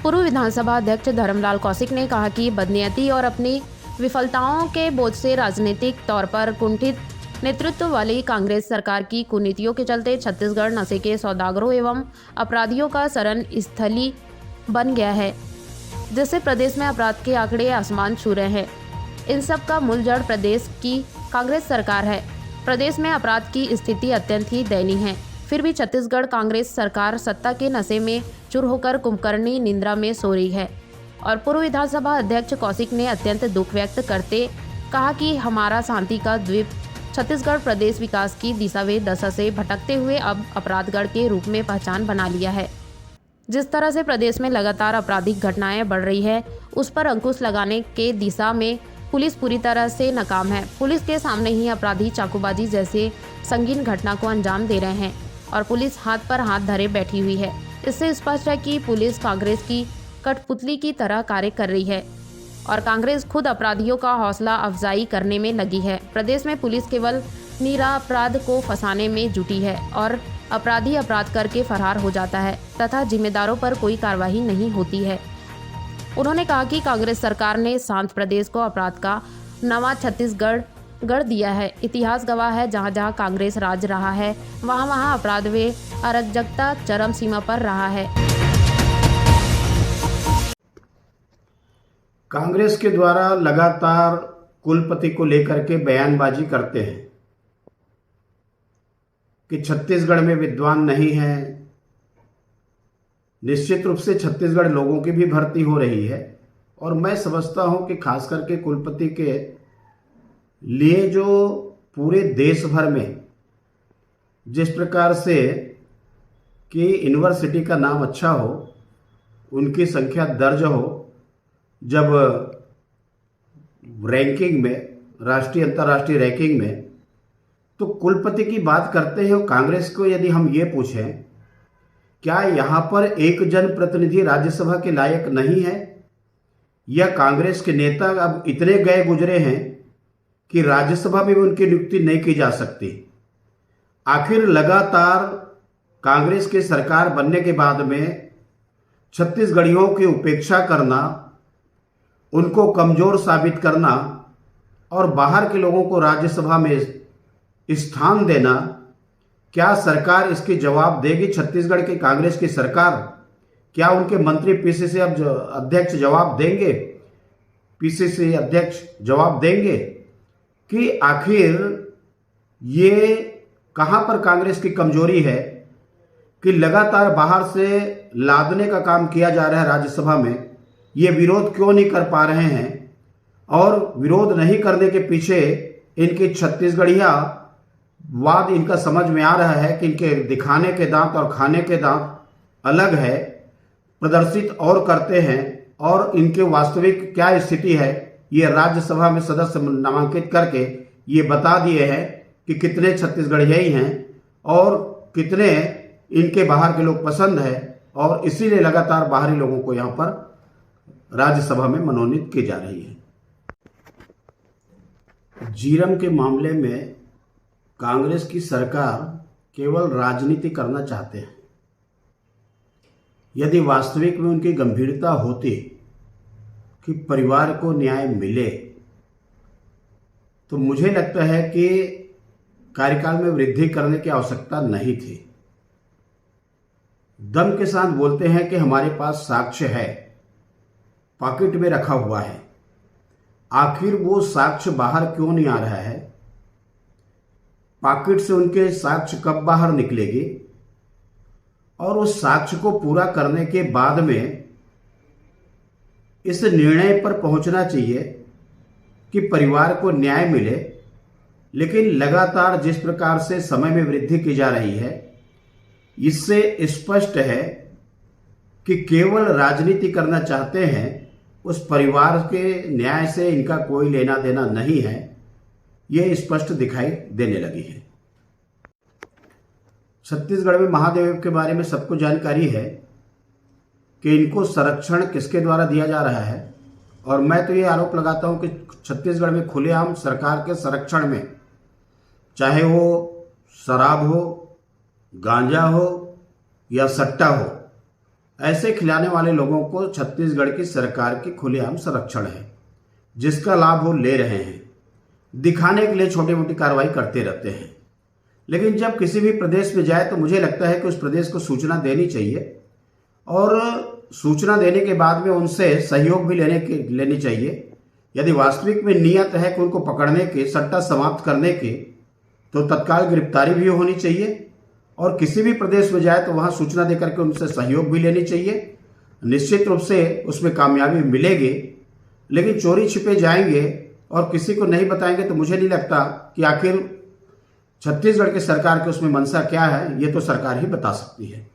पूर्व विधानसभा अध्यक्ष धर्मलाल कौशिक ने कहा कि बदनीयती और अपनी विफलताओं के बोझ से राजनीतिक तौर पर कुंठित नेतृत्व वाली कांग्रेस सरकार की कुनीतियों के चलते छत्तीसगढ़ नशे के सौदागरों एवं अपराधियों का शरण स्थली बन गया है, जिससे प्रदेश में अपराध के आंकड़े आसमान छू रहे हैं। इन सब का मूल जड़ प्रदेश की कांग्रेस सरकार है। प्रदेश में अपराध की स्थिति अत्यंत ही दयनीय है, फिर भी छत्तीसगढ़ कांग्रेस सरकार सत्ता के नशे में चूर होकर कुंभकर्णी निंद्रा में सो रही है। और पूर्व विधानसभा अध्यक्ष कौशिक ने अत्यंत दुख व्यक्त करते कहा कि हमारा शांति का द्वीप छत्तीसगढ़ प्रदेश विकास की दिशा व दशा से भटकते हुए अब अपराधगढ़ के रूप में पहचान बना लिया है। जिस तरह से प्रदेश में लगातार आपराधिक घटनाएं बढ़ रही है, उस पर अंकुश लगाने के दिशा में पुलिस पूरी तरह से नाकाम है। पुलिस के सामने ही अपराधी चाकूबाजी जैसे संगीन घटना को अंजाम दे रहे हैं और पुलिस हाथ पर हाथ धरे बैठी हुई है। इससे स्पष्ट है कि पुलिस कांग्रेस की कठपुतली की तरह कार्य कर रही है और कांग्रेस खुद अपराधियों का हौसला अफजाई करने में लगी है। प्रदेश में पुलिस केवल निरपराध को फंसाने में जुटी है और अपराधी अपराध करके फरार हो जाता है तथा जिम्मेदारों पर कोई कार्रवाई नहीं होती है। उन्होंने कहा कि कांग्रेस सरकार ने शांत प्रदेश को अपराध का नवा छत्तीसगढ़ गढ़ दिया है। इतिहास गवाह है, जहां जहां कांग्रेस राज रहा है वहां वहां अपराध व अराजकता चरम सीमा पर रहा है। कांग्रेस के द्वारा लगातार कुलपति को लेकर के बयानबाजी करते हैं कि छत्तीसगढ़ में विद्वान नहीं है। निश्चित रूप से छत्तीसगढ़ लोगों की भी भर्ती हो रही है और मैं समझता हूं कि खास करके कुलपति के लिए जो पूरे देश भर में जिस प्रकार से कि यूनिवर्सिटी का नाम अच्छा हो, उनकी संख्या दर्ज हो, जब रैंकिंग में, राष्ट्रीय अंतर्राष्ट्रीय रैंकिंग में, तो कुलपति की बात करते हैं। कांग्रेस को यदि हम ये पूछें, क्या यहाँ पर एक जनप्रतिनिधि राज्यसभा के लायक नहीं है, या कांग्रेस के नेता अब इतने गए गुजरे हैं कि राज्यसभा में भी उनकी नियुक्ति नहीं की जा सकती? आखिर लगातार कांग्रेस की सरकार बनने के बाद में छत्तीसगढ़ियों की उपेक्षा करना, उनको कमजोर साबित करना और बाहर के लोगों को राज्यसभा में स्थान देना, क्या सरकार इसकी जवाब देगी? छत्तीसगढ़ की कांग्रेस की सरकार, क्या उनके मंत्री पीसीसी अध्यक्ष जवाब देंगे? पीसीसी अध्यक्ष जवाब देंगे कि आखिर ये कहां पर कांग्रेस की कमजोरी है कि लगातार बाहर से लादने का काम किया जा रहा है राज्यसभा में? ये विरोध क्यों नहीं कर पा रहे हैं? और विरोध नहीं करने के पीछे इनकी छत्तीसगढ़िया वाद इनका समझ में आ रहा है कि इनके दिखाने के दांत और खाने के दांत अलग है, प्रदर्शित और करते हैं और इनके वास्तविक क्या स्थिति है ये राज्यसभा में सदस्य नामांकित करके ये बता दिए हैं कि कितने छत्तीसगढ़ियाई हैं और कितने इनके बाहर के लोग पसंद है, और इसीलिए लगातार बाहरी लोगों को यहाँ पर राज्यसभा में मनोनीत की जा रही है। झीरम के मामले में कांग्रेस की सरकार केवल राजनीति करना चाहते हैं। यदि वास्तविक में उनकी गंभीरता होती कि परिवार को न्याय मिले, तो मुझे लगता है कि कार्यकाल में वृद्धि करने की आवश्यकता नहीं थी। दम के साथ बोलते हैं कि हमारे पास साक्ष्य है, पॉकेट में रखा हुआ है। आखिर वो साक्ष्य बाहर क्यों नहीं आ रहा है? पॉकेट से उनके साक्ष्य कब बाहर निकलेगी? और उस साक्ष्य को पूरा करने के बाद में इस निर्णय पर पहुंचना चाहिए कि परिवार को न्याय मिले। लेकिन लगातार जिस प्रकार से समय में वृद्धि की जा रही है, इससे स्पष्ट है कि केवल राजनीति करना चाहते हैं। उस परिवार के न्याय से इनका कोई लेना देना नहीं है, ये स्पष्ट दिखाई देने लगी है। छत्तीसगढ़ में महादेव के बारे में सबको जानकारी है कि इनको संरक्षण किसके द्वारा दिया जा रहा है, और मैं तो ये आरोप लगाता हूं कि छत्तीसगढ़ में खुलेआम सरकार के संरक्षण में, चाहे वो शराब हो, गांजा हो या सट्टा हो, ऐसे खिलाने वाले लोगों को छत्तीसगढ़ की सरकार की खुलेआम संरक्षण है, जिसका लाभ वो ले रहे हैं। दिखाने के लिए छोटी मोटी कार्रवाई करते रहते हैं, लेकिन जब किसी भी प्रदेश में जाए तो मुझे लगता है कि उस प्रदेश को सूचना देनी चाहिए और सूचना देने के बाद में उनसे सहयोग भी लेनी चाहिए। यदि वास्तविक में नियत है कि उनको पकड़ने के, सट्टा समाप्त करने के, तो तत्काल गिरफ्तारी भी होनी चाहिए और किसी भी प्रदेश में जाए तो वहाँ सूचना देकर के उनसे सहयोग भी लेनी चाहिए। निश्चित रूप से उसमें कामयाबी मिलेगी, लेकिन चोरी छिपे जाएंगे और किसी को नहीं बताएंगे तो मुझे नहीं लगता कि आखिर छत्तीसगढ़ की सरकार की उसमें मंशा क्या है, ये तो सरकार ही बता सकती है।